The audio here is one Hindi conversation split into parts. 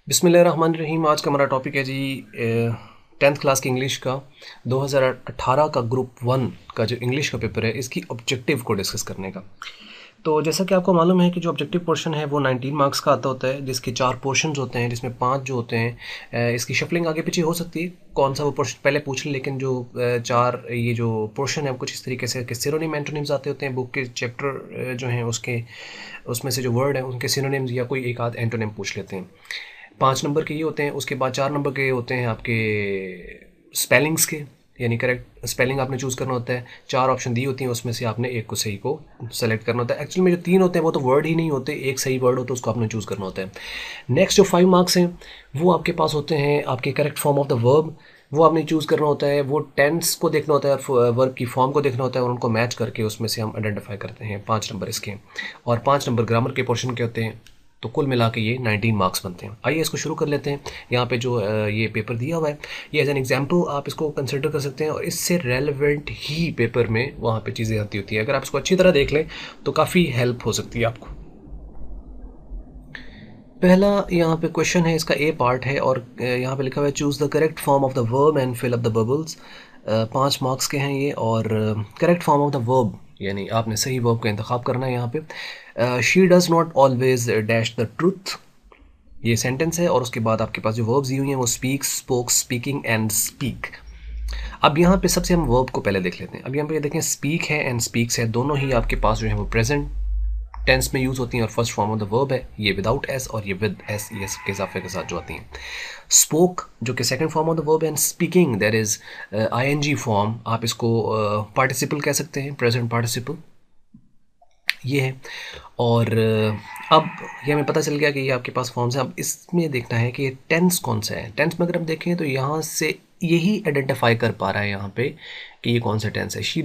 बिस्मिल्लाहिर्रहमानिर्रहीम। आज का हमारा टॉपिक है जी 10th क्लास की इंग्लिश का 2018 का ग्रुप 1 का जो इंग्लिश का पेपर है इसकी ऑब्जेक्टिव को डिस्कस करने का। तो जैसा कि आपको मालूम है कि जो ऑब्जेक्टिव पोर्शन है वो 19 मार्क्स का आता होता है, जिसके 4 पोर्शंस होते हैं, जिसमें 5 जो होते हैं इसकी शफलिंग आगे पीछे हो सकती है, कौन सा वो पोर्शन पहले पूछ लें। लेकिन जो 4 ये जो पोर्शन है वो कुछ इस तरीके से कि सिनोनिम एंटोनिम्स आते होते हैं बुक के चैप्टर जो हैं उसके, उसमें से जो वर्ड हैं उनके सिनोनिम्स या कोई एक आध एंटोनिम पूछ लेते हैं। 5 नंबर के ये होते हैं, उसके बाद 4 नंबर के होते हैं आपके स्पेलिंग्स के, यानी करेक्ट स्पेलिंग आपने चूज़ करना होता है। 4 ऑप्शन दी होती हैं, उसमें से आपने एक को सही को सेलेक्ट करना होता है। एक्चुअली में जो 3 होते हैं वो तो वर्ड ही नहीं होते, एक सही वर्ड हो तो उसको आपने चूज़ करना होता है। नेक्स्ट जो 5 मार्क्स हैं वो आपके पास होते हैं आपके correct form of the verb, वो आपने चूज़ करना होता है। वो टेंस को देखना होता है, वर्ब की फॉर्म को देखना होता है और उनको मैच करके उसमें से हम आइडेंटिफाई करते हैं। 5 नंबर इसके, और 5 नंबर ग्रामर के पोर्शन के होते हैं। तो कुल मिला के ये 19 मार्क्स बनते हैं। आइए इसको शुरू कर लेते हैं। यहाँ पे जो ये पेपर दिया हुआ है ये एज एन एग्जाम्पल आप इसको कंसिडर कर सकते हैं, और इससे रेलेवेंट ही पेपर में वहाँ पे चीज़ें आती होती हैं। अगर आप इसको अच्छी तरह देख लें तो काफ़ी हेल्प हो सकती है आपको। पहला यहाँ पे क्वेश्चन है, इसका ए पार्ट है और यहाँ पे लिखा हुआ है choose the correct form of the verb and fill up the bubbles. 5 marks के हैं ये, और correct form of the verb यानी आपने सही वर्ब का इंतखाब करना है। यहाँ पे she does not always dash the truth, ये सेंटेंस है, और उसके बाद आपके पास जो वर्ब्स दी हुई हैं वो speak, spoke, speaking and speak. अब यहाँ पे सबसे हम वर्ब को पहले देख लेते हैं। अब यहाँ पे देखें स्पीक है एंड स्पीक्स है, दोनों ही आपके पास जो है वो प्रेजेंट टेंस में यूज़ होती हैं, और first form of the verb है ये विदाउट एस, और ये विद एस, ये के इजाफे के साथ जो आती हैं। स्पोक जो कि second form of the verb है, and speaking that is ING form, आप इसको पार्टिसिपल कह सकते हैं, प्रेजेंट पार्टिसिपल ये है। और अब ये हमें पता चल गया कि ये आपके पास फॉर्म्स हैं। अब इसमें देखना है कि ये टेंस कौन सा है। टेंस में अगर हम देखें तो यहाँ से यही आइडेंटिफाई कर पा रहा है यहाँ पे कि ये कौन सा टेंस है। शी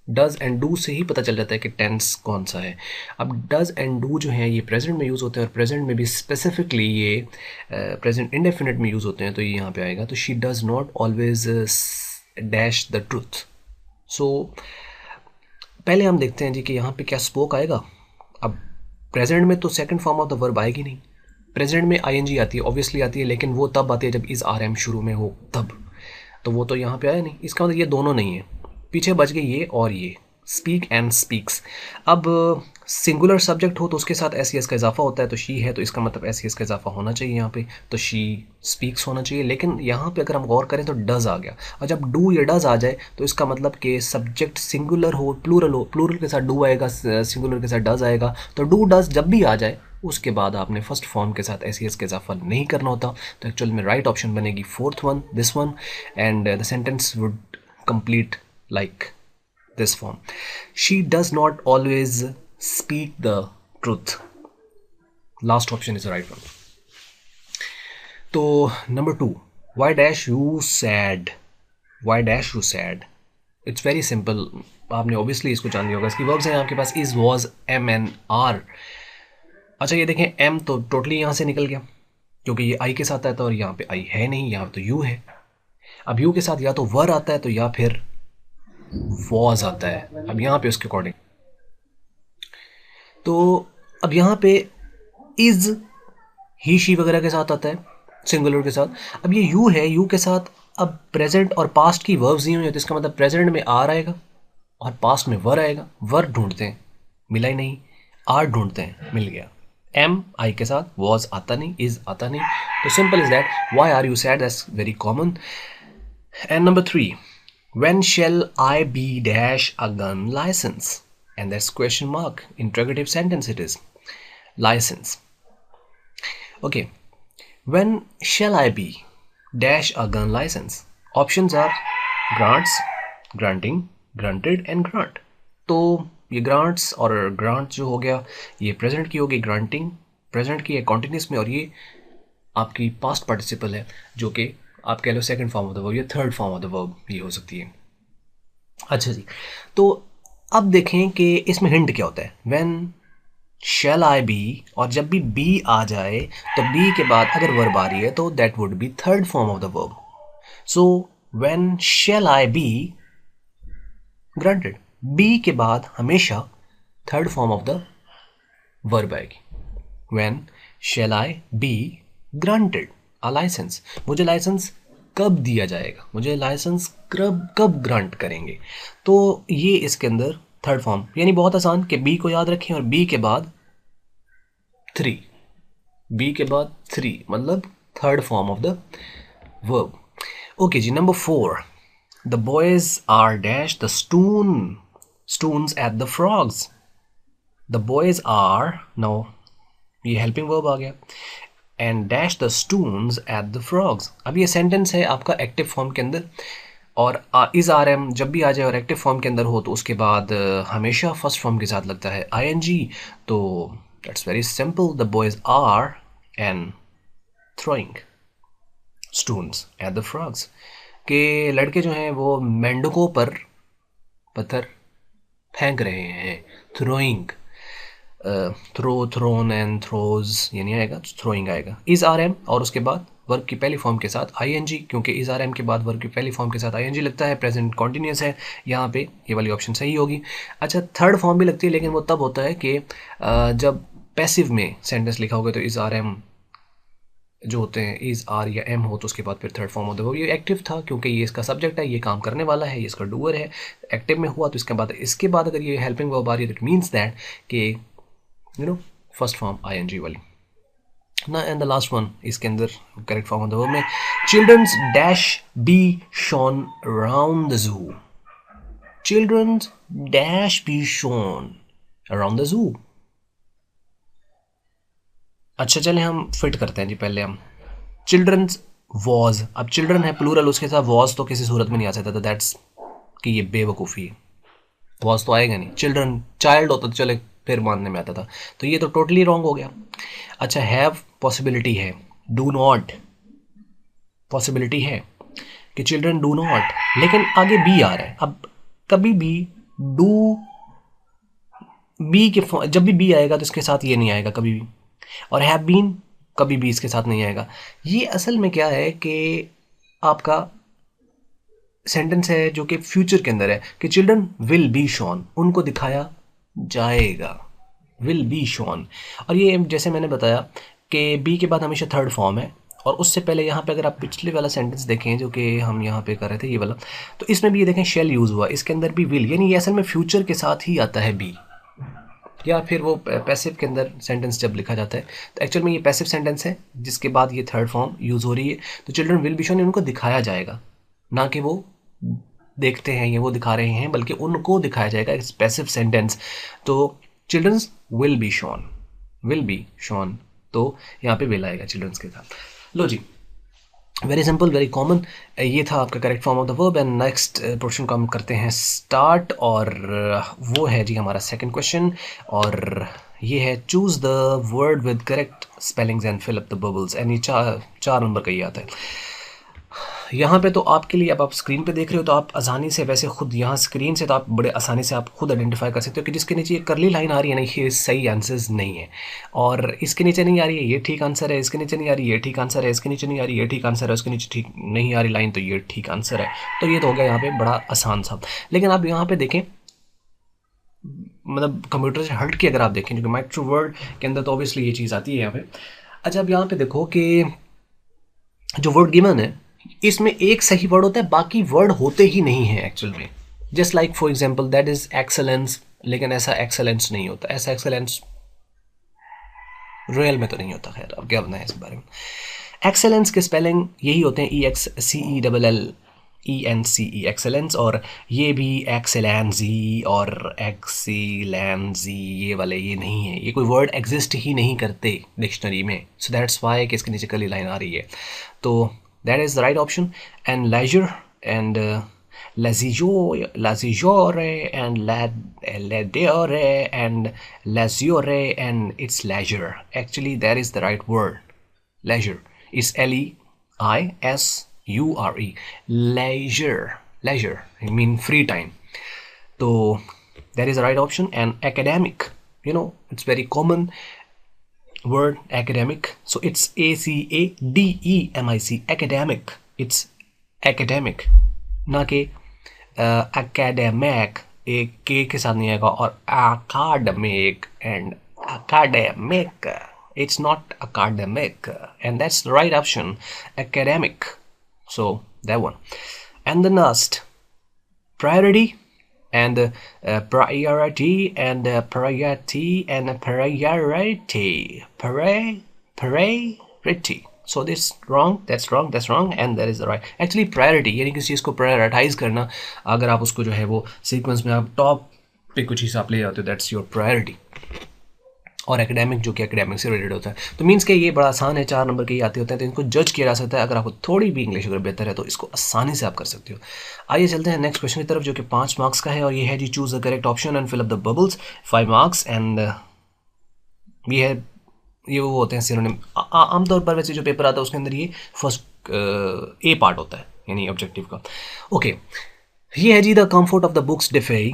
डज़ एंड डू से ही पता चल जाता है कि टेंस कौन सा है। अब डज़ एंड डू जो है ये प्रेजेंट में यूज़ होते हैं, और प्रेजेंट में भी स्पेसिफिकली ये प्रेजेंट इंडेफिनिट में यूज़ होते हैं, तो ये यहाँ पे आएगा। तो she does not always dash the truth. So पहले हम देखते हैं जी कि यहाँ पे क्या स्पोक आएगा। अब प्रेजेंट में तो second form of the verb आएगी नहीं, प्रेजेंट में आईएनजी आती है, ऑब्वियसली आती है, लेकिन वो तब आती है जब इज़ आर एम शुरू में हो तब, तो वो तो यहाँ पे आया नहीं। इसका मतलब ये दोनों नहीं है, पीछे बच गए ये और ये, स्पीक एंड स्पीक्स। अब सिंगुलर सब्जेक्ट हो तो उसके साथ एस का इजाफा होता है, तो शी है तो इसका मतलब एस का इजाफा होना चाहिए यहाँ पे, तो शी स्पीक्स होना चाहिए। लेकिन यहाँ पे अगर हम गौर करें तो डज़ आ गया, और जब डू या डज़ आ जाए तो इसका मतलब कि सब्जेक्ट सिंगुलर हो प्लूरल के साथ डू आएगा, सिंगुलर के साथ डज़ आएगा। तो डू डज़ जब भी आ जाए उसके बाद आपने फर्स्ट फॉर्म के साथ एस का इजाफा नहीं करना होता। तो एक्चुअल में राइट ऑप्शन बनेगी fourth one, this one, and the sentence would complete like this form. She does not always speak the truth. Last option is the right one. तो number 2, why dash you sad? Why dash you sad? It's very simple. आपने obviously इसको जान लिया होगा। इसकी वर्ब्स हैं आपके पास is, was, am and are। अच्छा ये देखें am तो टोटली यहाँ से निकल गया क्योंकि ये I के साथ आता है, और यहाँ पे I है नहीं, यहाँ तो you है। अब you के साथ या तो वर आता है तो या फिर वॉज आता है। अब यहाँ पे उसके अकॉर्डिंग तो अब यहाँ पे इज ही शी वगैरह के साथ आता है सिंगुलर के साथ। अब ये यू है, यू के साथ अब प्रेजेंट और पास्ट की वर्ब्स दी हुई है, तो इसका मतलब प्रेजेंट में आर आएगा और पास्ट में वर आएगा। वर ढूंढते हैं, मिला ही नहीं, आर ढूंढते हैं, मिल गया। एम आई के साथ, वॉज आता नहीं, इज आता नहीं, तो simple is that. Why are you sad, that's very common. And number 3, when shall I be dash a gun license? And that's question mark, interrogative sentence it is. License. Okay. When shall I be dash a gun license? Options are grants, granting, granted and grant. तो ये grants और grant जो हो गया ये present की होगी, granting present की है continuous में, और ये आपकी past participle है जो कि आप कह लो second form of the verb या third form of the verb ये हो सकती है। अच्छा जी, तो अब देखें कि इसमें हिंट क्या होता है। व्हेन शैल आई बी, और जब भी बी आ जाए तो बी के बाद अगर वर्ब आ रही है तो that would be third form of the verb. So when shall I be granted, be के बाद हमेशा third form of the verb आएगी। When shall I be granted a licence, मुझे लाइसेंस कब दिया जाएगा, मुझे लाइसेंस कब कब ग्रांट करेंगे। तो ये इसके अंदर थर्ड फॉर्म, यानी बहुत आसान कि बी को याद रखें और बी के बाद 3, बी के बाद 3 मतलब third form of the verb. Okay जी, number 4, the boys are dash the stones at the frogs. The boys are, now ये हेल्पिंग वर्ब आ गया, and dash the stones at the frogs. अब ये सेंटेंस है आपका एक्टिव फॉर्म के अंदर, और इज आर एम जब भी आ जाए और एक्टिव फॉर्म के अंदर हो तो उसके बाद हमेशा फर्स्ट फॉर्म के साथ लगता है आई एन जी। तो that's very simple, the boys are and throwing stones at the frogs, के लड़के जो हैं वो मेंढकों पर पत्थर फेंक रहे हैं। थ्रोइंग, थ्रोन एंड थ्रोज ये नहीं आएगा, थ्रोइंग आएगा। इज आर एम और उसके बाद वर्ब की पहली फॉर्म के साथ आई एन जी, क्योंकि इज आर एम के बाद वर्ब की पहली फॉर्म के साथ आई एन जी लगता है, प्रेजेंट कॉन्टिन्यूस है, यहाँ पे ये वाली ऑप्शन सही होगी। अच्छा, थर्ड फॉर्म भी लगती है, लेकिन वो तब होता है कि जब पैसिव में सेंटेंस लिखा होगा तो इज आर एम जो होते हैं इज आर या एम हो तो उसके बाद फिर थर्ड फॉर्म होता है। वो ये एक्टिव था क्योंकि ये इसका सब्जेक्ट है, ये काम करने वाला है, ये इसका डूअर है, एक्टिव में हुआ तो इसके बाद अगर ये हेल्पिंग वर्ब आ रही है तो इट मीन्स दैट कि you know first form I N G वाली ना। एंड द लास्ट वन इसके अंदर correct form of the verb में childrens dash be shown around the zoo. Childrens dash be shown around the zoo. अच्छा चलें हम फिट करते हैं जी, पहले हम चिल्ड्रंस वॉज, अब चिल्ड्रन है प्लूरल, उसके साथ वॉज तो किसी सूरत में नहीं आ सकता, तो दैट्स कि ये बेवकूफ़ी है, वॉज तो आएगा नहीं। चिल्ड्रन चाइल्ड होता तो चले फिर मानने में आता था, तो ये तो टोटली रॉन्ग हो गया। अच्छा, हैव पॉसिबिलिटी है, डू नॉट पॉसिबिलिटी है कि चिल्ड्रन डू नॉट, लेकिन आगे बी आ रहा है। अब कभी भी डू बी के जब भी बी आएगा तो इसके साथ ये नहीं आएगा कभी भी, और हैव बीन कभी भी इसके साथ नहीं आएगा। ये असल में क्या है कि आपका सेंटेंस है जो कि फ्यूचर के अंदर है कि चिल्ड्रन विल बी शॉन, उनको दिखाया जाएगा, विल बी शॉन। और ये जैसे मैंने बताया कि बी के बाद हमेशा थर्ड फॉर्म है, और उससे पहले यहाँ पे अगर आप पिछले वाला सेंटेंस देखें जो कि हम यहाँ पे कर रहे थे ये वाला, तो इसमें भी ये देखें शेल यूज़ हुआ, इसके अंदर भी विल, यानी ये असल में फ्यूचर के साथ ही आता है बी, या फिर वो पैसिव के अंदर सेंटेंस जब लिखा जाता है तो एक्चुअल में ये पैसिव सेंटेंस है जिसके बाद ये थर्ड फॉर्म यूज़ हो रही है। तो चिल्ड्रन विल बी शोन, उनको दिखाया जाएगा, ना कि वो देखते हैं या वो दिखा रहे हैं, बल्कि उनको दिखाया जाएगा, एक पैसिव सेंटेंस। तो childrens will be shown, will be shown, तो यहाँ पे विल आएगा चिल्ड्रंस के साथ। लो जी, वेरी सिंपल, वेरी कॉमन, ये था आपका correct form of the verb. And next portion को हम करते हैं स्टार्ट, और वो है जी हमारा सेकंड क्वेश्चन, और ये है choose the word with correct spellings and fill up the bubbles. And ये चार नंबर का ही आता है। यहाँ पे तो आपके लिए, अब आप स्क्रीन पे देख रहे हो तो आप आसानी से, वैसे खुद यहाँ स्क्रीन से तो आप बड़े आसानी से आप खुद आइडेंटिफाई कर सकते हो कि जिसके नीचे ये करली लाइन आ रही है ना, ये सही आंसर्स नहीं है, और इसके नीचे नहीं आ रही है ये ठीक आंसर है, इसके नीचे नहीं आ रही ये ठीक आंसर है, इसके नीचे नहीं आ रही ये ठीक आंसर है, उसके नीचे ठीक नहीं आ रही लाइन तो ये ठीक आंसर है। तो ये तो हो गया यहाँ पे बड़ा आसान सा। लेकिन आप यहाँ पे देखें, मतलब कंप्यूटर से हट के अगर आप देखें, क्योंकि माइक्रो वर्ड के अंदर तो ऑब्वियसली ये चीज़ आती है यहाँ पे। अच्छा, अब यहाँ पे देखो कि जो वर्ड गिवन है इसमें एक सही वर्ड होता है, बाकी वर्ड होते ही नहीं है एक्चुअल में। Just like for example that is excellence, लेकिन ऐसा एक्सेलेंस नहीं होता, ऐसा एक्सेलेंस रियल में तो नहीं होता। खैर अब क्या बताएं इस बारे में। एक्सेलेंस के स्पेलिंग यही होते हैं EXCELLENCE एक्सेलेंस, और ये भी एक्सेलेंसी और एक्सीलेंसी ये वाले ये नहीं है, ये कोई वर्ड एग्जिस्ट ही नहीं करते डिक्शनरी में। सो दैट्स वाई कि इसके नीचे कली लाइन आ रही है। तो that is the right option. And leisure and leisure and leisure and leisure and it's leisure. Actually that is the right word. Leisure is LEISURE. Leisure I mean free time. So that is the right option. And academic, you know, it's very common word academic, so it's ACADEMIC, academic, it's academic, ना कि academic, एक के साथ नहीं आएगा, और academic and academic It's not academic, and that's the right option, academic. So that one. And the last, priority and priority and priority and priority. So this wrong, that's wrong, that's wrong, and that is the right. Actually priority यानी किसी चीज़ को प्रायोरिटाइज करना, अगर आप उसको जो है वो सीक्वेंस में आप टॉप पे कुछ चीज़ आप ले जाते हो, दैट्स योर प्रायोरिटी. और एकेडमिक जो कि एकेडमिक से रिलेटेड होता है. तो मीन्स कि ये बड़ा आसान है, 4 नंबर के ही आते होते हैं, तो इनको जज किया जा सकता है. अगर आपको थोड़ी भी इंग्लिश अगर बेहतर है तो इसको आसानी से आप कर सकते हो. आइए चलते हैं नेक्स्ट क्वेश्चन की तरफ, जो कि 5 मार्क्स का है, और ये है जी choose the correct option and fill up the bubbles, 5 marks. And ये है, ये वो होते हैं सिनोनिम. आमतौर पर वैसे जो पेपर आता है उसके अंदर ये फर्स्ट ए पार्ट होता है, यानी ऑब्जेक्टिव का. ओके, ये है जी the comfort of the books defy,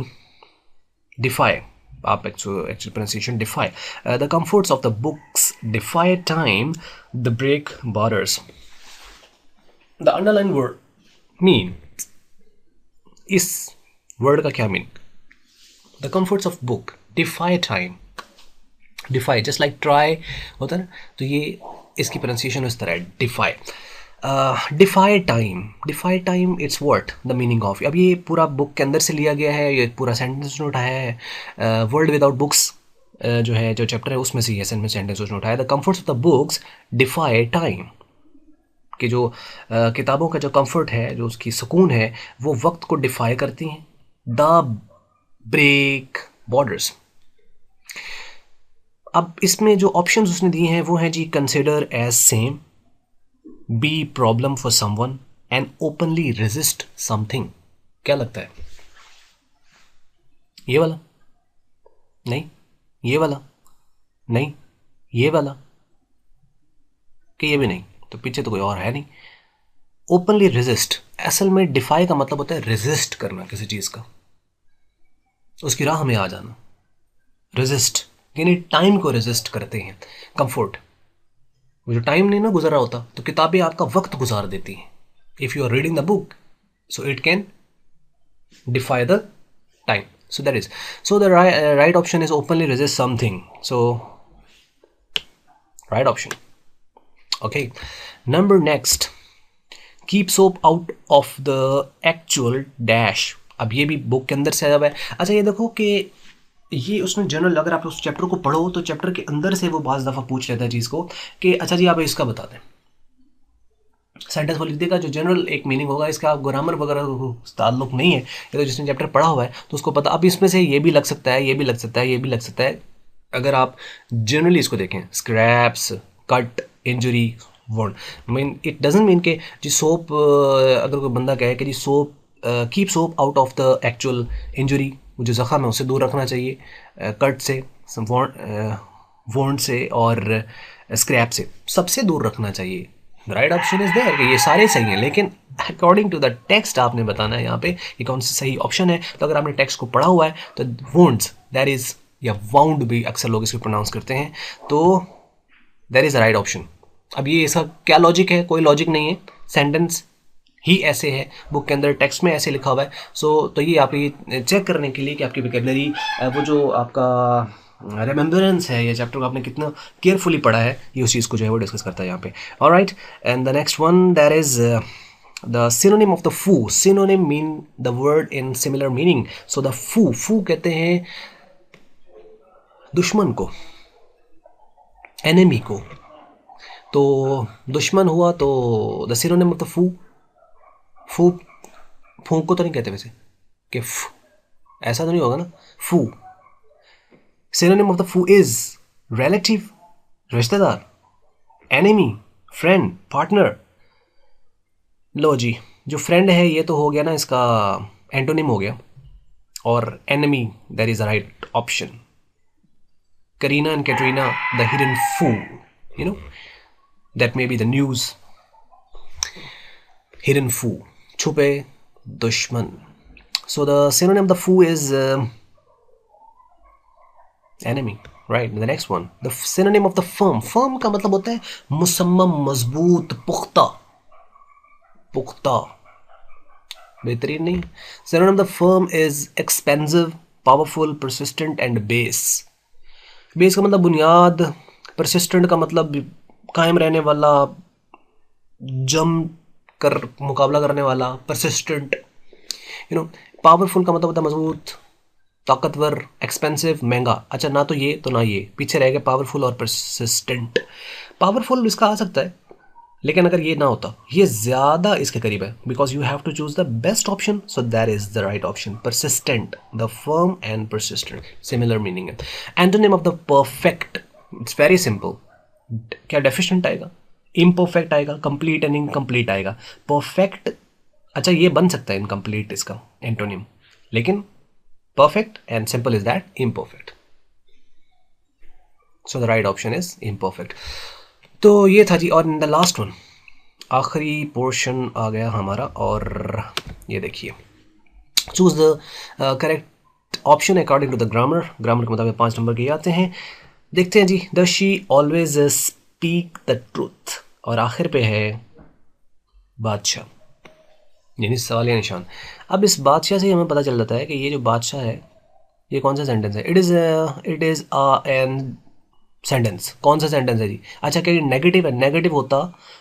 आप actual pronunciation defy. The comforts of the books defy time, the break borders. The underlined word mean, इस word का क्या mean? The comforts of book defy time. Defy just like try होता है ना, तो ये इसकी pronunciation इस तरह है, defy. Defy time it's what the meaning of. अब ये पूरा बुक के अंदर से लिया गया है, ये पूरा सेंटेंस ने उठाया है. वर्ल्ड विदाउट बुक्स जो है, जो चैप्टर है उसमें से ये सेंटेंस उसने उठाया. The comforts of the books defy time, कि जो किताबों का जो कंफर्ट है, जो उसकी सुकून है, वो वक्त को डिफाई करती हैं. The break borders. अब इसमें जो ऑप्शंस उसने दिए हैं वो हैं जी, consider as same, be problem for someone, and openly resist something. क्या लगता है? ये वाला नहीं, ये वाला नहीं, ये वाला, कि ये भी नहीं, तो पीछे तो कोई और है नहीं. ओपनली रेजिस्ट, असल में डिफाई का मतलब होता है रेजिस्ट करना किसी चीज का, उसकी राह में आ जाना. रेजिस्ट यानी टाइम को रेजिस्ट करते हैं. कंफर्ट, वो जो टाइम नहीं ना गुजरा होता, तो किताबें आपका वक्त गुजार देती हैं. If you are reading the book, so it can defy the time. So that is, so the right option is openly resist something. So right option. Okay, number next, keep soap out of the actual dash. अब ये भी बुक के अंदर से आया हुआ है. अच्छा ये देखो कि ये उसमें जनरल, अगर आप उस चैप्टर को पढ़ो तो चैप्टर के अंदर से वो बाज़ दफ़ा पूछ लेता है चीज़ को कि अच्छा जी आप इसका बता दें. सेंटेंस वो लिख देगा जो जनरल एक मीनिंग होगा, इसका आप ग्रामर वगैरह ताल्लुक नहीं है, ये तो जिसने चैप्टर पढ़ा हुआ है तो उसको पता. अब इसमें से ये भी लग सकता है, ये भी लग सकता है, ये भी लग सकता है. अगर आप जनरली इसको देखें, scraps, cut, injury, wound, mean it doesn't mean कि जी सोप, अगर कोई बंदा कहे कि जी soap, keep soap out of the actual injury, जो ज़ख़म है उससे दूर रखना चाहिए, कट से, वोंड से और स्क्रैप से सबसे दूर रखना चाहिए. राइट ऑप्शन इज देयर कि ये सारे सही हैं, लेकिन अकॉर्डिंग टू द टेक्स्ट आपने बताना है यहाँ पे ये कौन सा सही ऑप्शन है. तो अगर आपने टेक्स्ट को पढ़ा हुआ है तो वोंड्स, दैट इज, या वाउंड भी अक्सर लोग इसको प्रोनाउंस करते हैं, तो that is the right option. अब ये इसका क्या लॉजिक है? कोई लॉजिक नहीं है, सेंटेंस ही ऐसे है, बुक के अंदर टेक्स्ट में ऐसे लिखा हुआ है. सो तो ये आप ये चेक करने के लिए कि आपकी वोकैबुलरी, वो जो आपका रिमेम्बरेंस है, ये चैप्टर को आपने कितना केयरफुली पढ़ा है, ये उस चीज़ को जो है वो डिस्कस करता है यहाँ पे. Alright, and the next one, that is the synonym of the foe. Synonym mean the word in similar meaning. So the foe कहते हैं दुश्मन को, एनिमी को. तो दुश्मन हुआ तो द सिनोनिम ऑफ द फूक को तो नहीं कहते वैसे, कि ऐसा तो नहीं होगा ना. फू, सिनोनिम ऑफ द फू इज रिलेटिव, रिश्तेदार, एनिमी, फ्रेंड, पार्टनर. लो जी, जो फ्रेंड है ये तो हो गया ना, इसका एंटोनिम हो गया, और enemy, that is the right option. Kareena and Katrina, the hidden foe, you know, that may be the news. Hidden foe, छुपे दुश्मन. So the synonym of the foo is enemy, right? The next one, the synonym of the firm. Firm का मतलब होता है मुसम्मम, मजबूत, पुख्ता. पुख्ता, बेहतरीन नहीं. Synonym of the firm is expensive, powerful, persistent and base. Base का मतलब बुनियाद, परसिस्टेंट का मतलब कायम रहने वाला, जम कर मुकाबला करने वाला, परसिस्टेंट। पावरफुल का मतलब होता है मजबूत, ताकतवर, एक्सपेंसिव, महंगा। अच्छा, ना तो ये तो ना ये, पीछे रह गया पावरफुल और परसिस्टेंट। पावरफुल इसका आ सकता है, लेकिन अगर ये ना होता, ये ज़्यादा इसके करीब है, because you have to choose the best option, so that is the right option. Persistent, the firm and persistent, similar meaning है। Antonym of the perfect, it's very simple. क्या डेफिशिएंट आएगा, इम्परफेक्ट आएगा, कंप्लीट एंड इनकम्प्लीट आएगा। परफेक्ट, अच्छा ये बन सकता है इनकम्प्लीट इसका एंटोनिम, लेकिन perfect and simple is that imperfect. So the right option is imperfect. तो ये था जी। और इन द लास्ट वन, आखिरी पोर्शन आ गया हमारा, और ये देखिए, choose the correct option according to the grammar. Grammar के मुताबिक 5 नंबर के आते हैं। देखते हैं जी। The she always speak the truth, और आखिर पे है बादशाह, यानी सवाल या निशान। अब इस बादशाह से हमें पता चल जाता है कि ये जो बादशाह है, ये कौन सा सेंटेंस है। It is an sentence. कौन सा सेंटेंस है जी? अच्छा, क्या ये नेगेटिव है? नेगेटिव होता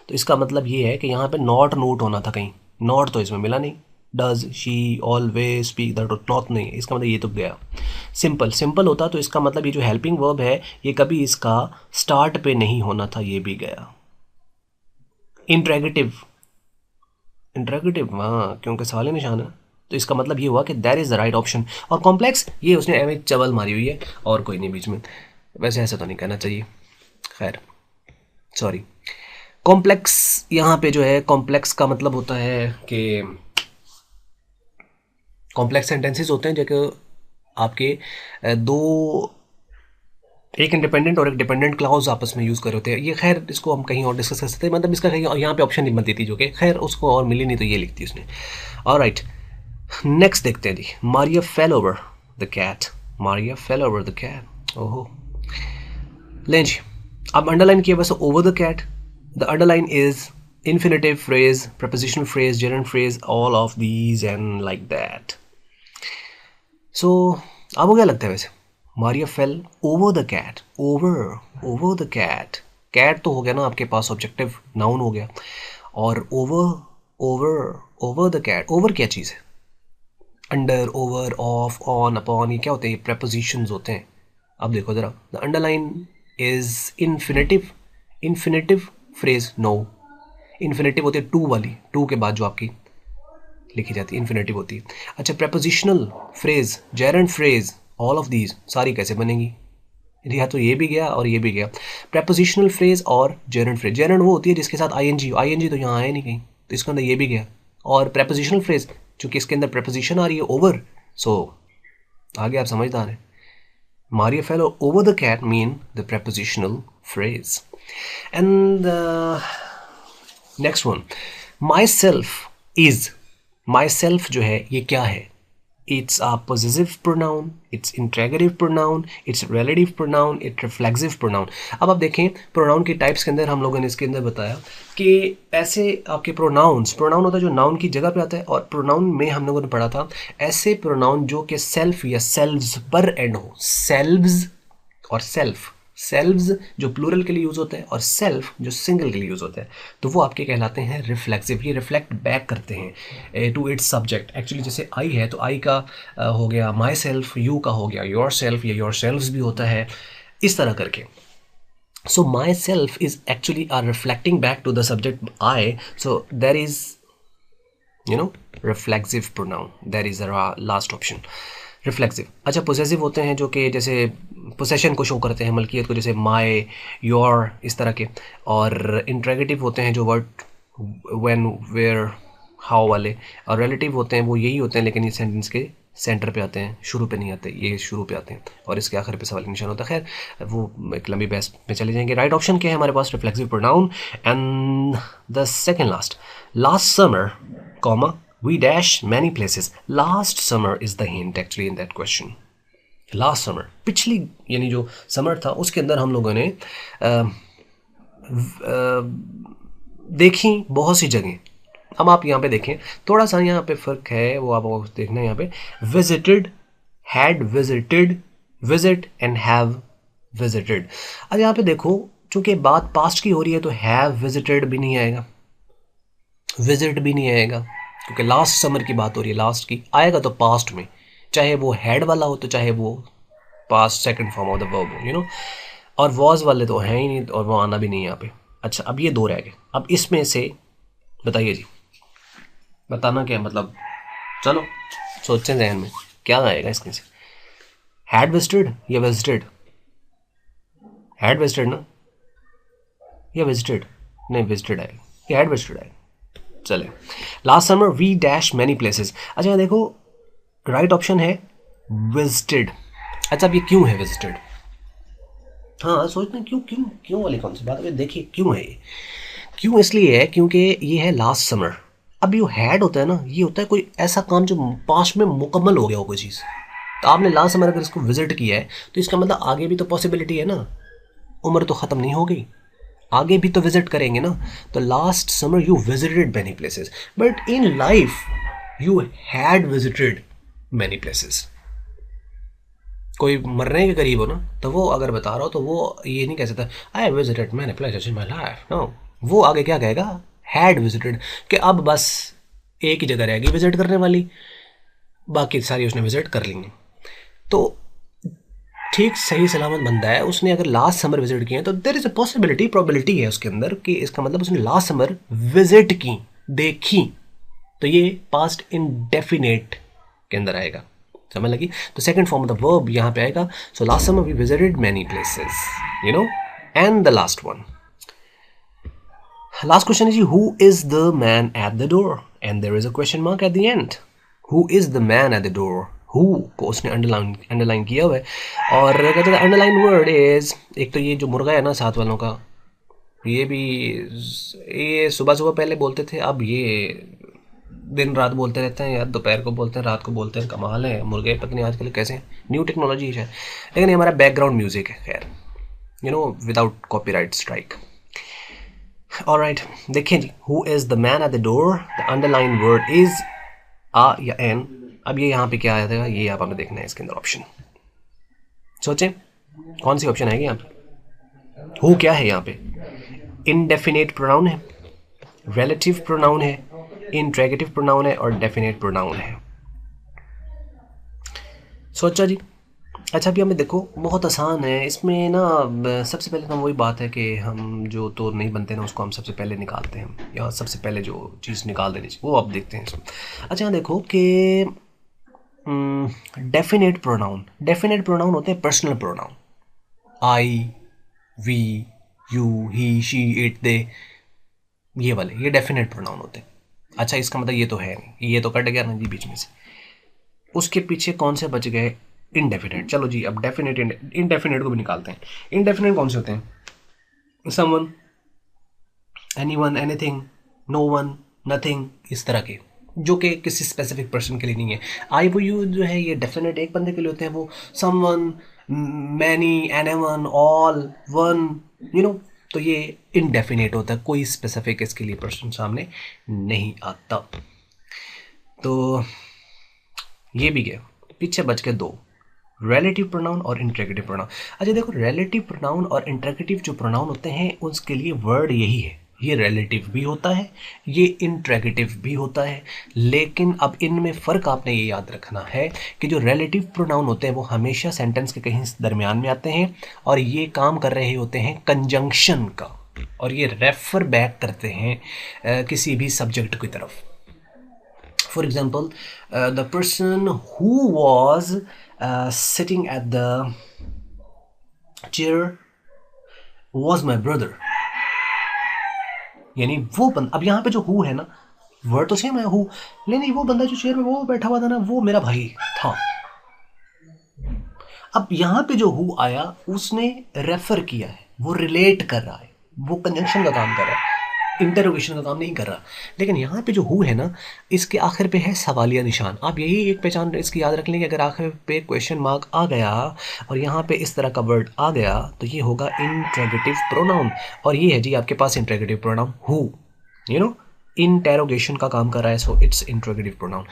तो इसका मतलब ये है कि यहाँ पे नॉट नोट होना था कहीं, नॉट तो इसमें मिला नहीं। Does she always speak the truth, not नहीं है, इसका मतलब ये तो गया। सिंपल, सिंपल होता तो इसका मतलब ये जो हेल्पिंग वर्ब है, ये कभी इसका स्टार्ट पे नहीं होना था, ये भी गया। इंट्रैगेटिव, इंट्रैगेटिव, हाँ, क्योंकि सवाल निशान है, तो इसका मतलब ये हुआ कि that is the right option. और कॉम्प्लेक्स, ये उसने एम चवल मारी हुई है और कोई नहीं बीच में। वैसे ऐसा तो नहीं कहना चाहिए, खैर सॉरी। कॉम्प्लेक्स, यहाँ पे जो है कॉम्प्लेक्स का मतलब होता है कि कॉम्प्लेक्स सेंटेंसेस होते हैं जो आपके दो, एक इंडिपेंडेंट और एक डिपेंडेंट क्लाउज आपस में यूज़ कर होते हैं। ये खैर इसको हम कहीं और डिस्कस कर सकते हैं, मतलब इसका कहीं यहाँ पे ऑप्शन नहीं बनती थी, जो कि खैर उसको और मिली नहीं, तो ये लिखती उसने। ऑलराइट, नेक्स्ट देखते हैं जी। Maria fell over the cat, Maria fell over the cat. ओहो, लें जी, अब अंडरलाइन किया वैसे over the cat. The underline is infinitive phrase, prepositional phrase, gerund phrase, all of these and like that. So आपको क्या लगता है वैसे? Maria fell over the cat, over the cat. Cat तो हो गया ना आपके पास, ऑब्जेक्टिव नाउन हो गया, और ओवर द कैट, ओवर क्या चीज़ है? Under, over, of, on, upon, ये क्या होते हैं? ये prepositions होते हैं। अब देखो ज़रा, the underline is infinitive phrase. No, infinitive होती है टू वाली, टू के बाद जो आपकी लिखी जाती है इन्फिनेटिव होती है। अच्छा, prepositional phrase, gerund phrase, all of these सारी कैसे बनेंगी? या तो ये भी गया और ये भी गया। प्रेपोजिशनल फ्रेज और जेरंड फ्रेज, जेरंड वो होती है जिसके साथ आईएनजी, आईएनजी तो यहाँ आया नहीं कहीं, तो इसके अंदर ये भी गया। और प्रेपोजिशनल फ्रेज चूँकि इसके अंदर प्रेपोजिशन आ रही है ओवर, सो आगे आप समझदार हैं। Maria fell over the cat mean the prepositional phrase. And next one, myself is, myself जो है ये क्या है? It's a possessive pronoun, it's interrogative pronoun, it's relative pronoun, it's reflexive pronoun. अब आप देखें pronoun की types के अंदर हम लोगों ने इसके अंदर बताया कि ऐसे आपके pronouns, pronoun होता है जो noun की जगह पे आता है, और pronoun में हम लोगों ने पढ़ा था ऐसे pronoun जो कि self या selves पर end हो। selves और self, selves जो प्लूरल के लिए यूज़ होते हैं और self जो सिंगल के लिए यूज़ होते हैं, तो वो आपके कहलाते हैं रिफ्लेक्सिव। ये रिफ्लेक्ट बैक करते हैं टू इट्स सब्जेक्ट। एक्चुअली जैसे आई है तो आई का हो गया माई सेल्फ, यू का हो गया योर सेल्फ, या योर सेल्व्स भी होता है, इस तरह करके। सो myself is actually are reflecting back to the subject I, so there is reflexive pronoun, there is the last option, reflexive. अच्छा, पोसेसिव होते हैं जो कि जैसे पोसेशन को शो करते हैं, मलकियत को, जैसे माय, योर, इस तरह के। और इंट्रोगेटिव होते हैं जो वर्ड व्हेन, वेयर, हाउ वाले। और रिलेटिव होते हैं वो यही होते हैं, लेकिन ये सेंटेंस के सेंटर पे आते हैं, शुरू पे नहीं आते, ये शुरू पे आते हैं और इसके आखिर पे सवाल निशान होता है। खैर वो एक लंबी बहस में चले जाएंगे। राइट ऑप्शन क्या है हमारे पास? Reflexive pronoun. And the second last summer, comma, we dash many places. Last summer is the hint actually in that question. Last summer, पिछली यानी जो समर था उसके अंदर हम लोगों ने देखी बहुत सी जगह। अब आप यहाँ पे देखें, थोड़ा सा यहाँ पे फ़र्क है, वो आपको देखना है यहाँ पे। visited, had visited, visit and have visited. अब यहाँ पे देखो, चूंकि बात पास्ट की हो रही है तो हैव विजिटेड भी नहीं आएगा, विजिट भी नहीं आएगा, क्योंकि लास्ट समर की बात हो रही है, लास्ट की आएगा तो पास्ट में, चाहे वो हैड वाला हो तो चाहे वो past second form of the verb हो, यू नो। और वॉज वाले तो हैं ही नहीं और वो आना भी नहीं यहाँ पे। अच्छा, अब ये दो रह गए, अब इसमें से बताइए जी, बताना क्या मतलब, चलो सोचें जहन में क्या आएगा इसमें से। हैड विजिटेड या विजिटेड? हैड विजिटेड ना, या विजिटेड? नहीं, विजिटेड आएगा, या हैड विजिटेड आएगा। चले, last summer we dash many places. अच्छा देखो, राइट ऑप्शन है विजिटेड। अच्छा, अब ये क्यों है विजिटेड? हाँ, सोचना क्यों क्यों क्यों वाली कौन सी बात है, देखिए क्यों है ये। क्यों इसलिए है क्योंकि ये है लास्ट समर। अब ये हैड होता है ना, ये होता है कोई ऐसा काम जो पास्ट में मुकम्मल हो गया हो कोई चीज़। तो आपने लास्ट समर अगर इसको विजिट किया है तो इसका मतलब आगे भी तो पॉसिबिलिटी है ना, उम्र तो ख़त्म नहीं हो गई, आगे भी तो विजिट करेंगे ना। तो last summer you visited many places, but in life you had visited many places. कोई मरने के करीब हो ना, तो वो अगर बता रहा हो तो वो ये नहीं कह सकता I visited many places in my life, no. वो आगे क्या कहेगा, हैड विजिटेड, कि अब बस एक ही जगह रहेगी विजिट करने वाली, बाकी सारी उसने विजिट कर ली। तो ठीक सही सलामत बंदा है, उसने अगर लास्ट समर विजिट किया तो there is a possibility, probability है उसके अंदर कि इसका मतलब उसने लास्ट समर विजिट की, देखी। तो ये पास्ट इंडेफिनेट के अंदर आएगा, समझ लगी। तो second form of the verb यहाँ पे आएगा। So last summer we visited many places, you know. And the last one, last question is who is the man at the door, and there is a question mark at the end. Who is the man at the door? Who को उसने अंडरलाइन किया हुआ है, और कहते हैं अंडरलाइन वर्ड इज, एक तो ये जो मुर्गा है ना साथ वालों का, ये भी ये सुबह सुबह पहले बोलते थे, अब ये दिन रात बोलते रहते हैं यार, दोपहर को बोलते हैं, रात को बोलते हैं। कमाल है, मुर्गे पता नहीं आजकल कैसे, न्यू टेक्नोलॉजी है। लेकिन ये हमारा बैकग्राउंड म्यूजिक है, खैर you know, without copyright strike. Alright, देखिए जी, who is the man at the door, the underline word is a या एन। अब ये यहाँ पे क्या आया था, ये आप हमें देखना है इसके अंदर ऑप्शन। सोचें कौन सी ऑप्शन आएगी यहाँ पे। हु क्या है यहाँ पे, इनडेफिनेट प्रोनाउन है, रिलेटिव प्रोनाउन है, इंट्रोगेटिव प्रोनाउन है और डेफिनेट प्रोनाउन है। सोचा जी। अच्छा, अभी हमें देखो बहुत आसान है इसमें ना। सबसे पहले तो वही बात है कि हम जो तो नहीं बनते ना उसको हम सबसे पहले निकालते हैं, या सबसे पहले जो चीज़ निकाल देनी चाहिए वो आप देखते हैं इसमें। अच्छा देखो कि डेफिनेट प्रोनाउन, डेफिनेट प्रोनाउन होते हैं personal pronoun, I, we, you, he, she, it, they, ये वाले, ये डेफिनेट प्रोनाउन होते हैं। अच्छा, इसका मतलब ये तो है नहीं, ये तो कट गया ना जी बीच में से। उसके पीछे कौन से बच गए, इनडेफिनेट। चलो जी, अब डेफिनेट इनडेफिनेट को भी निकालते हैं। इनडेफिनेट कौन से होते हैं, someone, anyone, anything, no one, nothing, इस तरह के, जो कि किसी स्पेसिफिक पर्सन के लिए नहीं है। आई वो यू जो है ये डेफिनेट एक बंदे के लिए होते हैं, वो someone, many, anyone, all, one, you know. तो ये इनडेफिनेट होता है, कोई स्पेसिफिक इसके लिए पर्सन सामने नहीं आता। तो ये भी गया, पीछे बच के दो, रिलेटिव प्रोनाउन और इंट्रोगेटिव प्रोनाउन। अच्छा देखो, रिलेटिव प्रोनाउन और इंट्रोगेटिव जो प्रोनाउन होते हैं उसके लिए वर्ड यही है, ये रिलेटिव भी होता है, ये इंट्रोगेटिव भी होता है। लेकिन अब इनमें फ़र्क आपने ये याद रखना है कि जो रिलेटिव प्रोनाउन होते हैं वो हमेशा सेंटेंस के कहीं दरमियान में आते हैं, और ये काम कर रहे होते हैं कंजंक्शन का, और ये रेफर बैक करते हैं किसी भी सब्जेक्ट की तरफ। For example, the person who was sitting at the chair was my brother. यानी वो बंदा, अब यहाँ पे जो हु है ना, वर्ड तो सेम है हु, लेकिन वो बंदा जो चेयर में वो बैठा हुआ था ना, वो मेरा भाई था। अब यहाँ पे जो हु आया उसने रेफर किया है, वो रिलेट कर रहा है, वो कंजंक्शन का काम कर रहा है, इंटरोगेशन का काम नहीं कर रहा। लेकिन यहाँ पे जो हु है ना, इसके आखिर पे है सवालिया निशान। आप यही एक पहचान इसकी याद रख लेंगे, अगर आखिर पे क्वेश्चन मार्क आ गया और यहाँ पे इस तरह का वर्ड आ गया तो ये होगा इंट्रोगेटिव प्रोनाउन, और ये है जी आपके पास interrogative pronoun who, you know, interrogation का काम कर रहा है, सो इट्स इंट्रोगेटिव प्रोनाउन।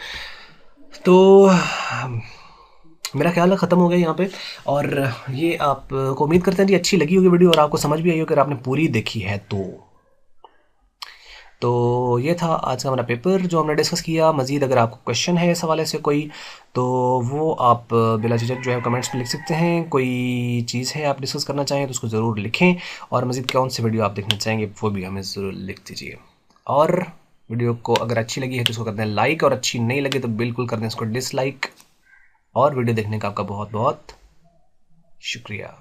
तो मेरा ख्याल है ख़त्म हो गया यहाँ पे। और ये आपको उम्मीद करते हैं कि अच्छी लगी होगी वीडियो और आपको समझ भी आई होगी अगर आपने पूरी देखी है तो ये था आज का हमारा पेपर जो हमने डिस्कस किया। मज़ीद अगर आपको क्वेश्चन है इस हवाले से कोई, तो वो आप बिला झिझक जो है कमेंट्स में लिख सकते हैं। कोई चीज़ है आप डिस्कस करना चाहें तो उसको ज़रूर लिखें, और मज़ीद कौन सी वीडियो आप देखना चाहेंगे वो भी हमें ज़रूर लिख दीजिए। और वीडियो को अगर अच्छी लगी है तो इसको कर दें लाइक, और अच्छी नहीं लगे तो बिल्कुल कर दें इसको डिसलाइक। और वीडियो देखने का आपका बहुत बहुत शुक्रिया।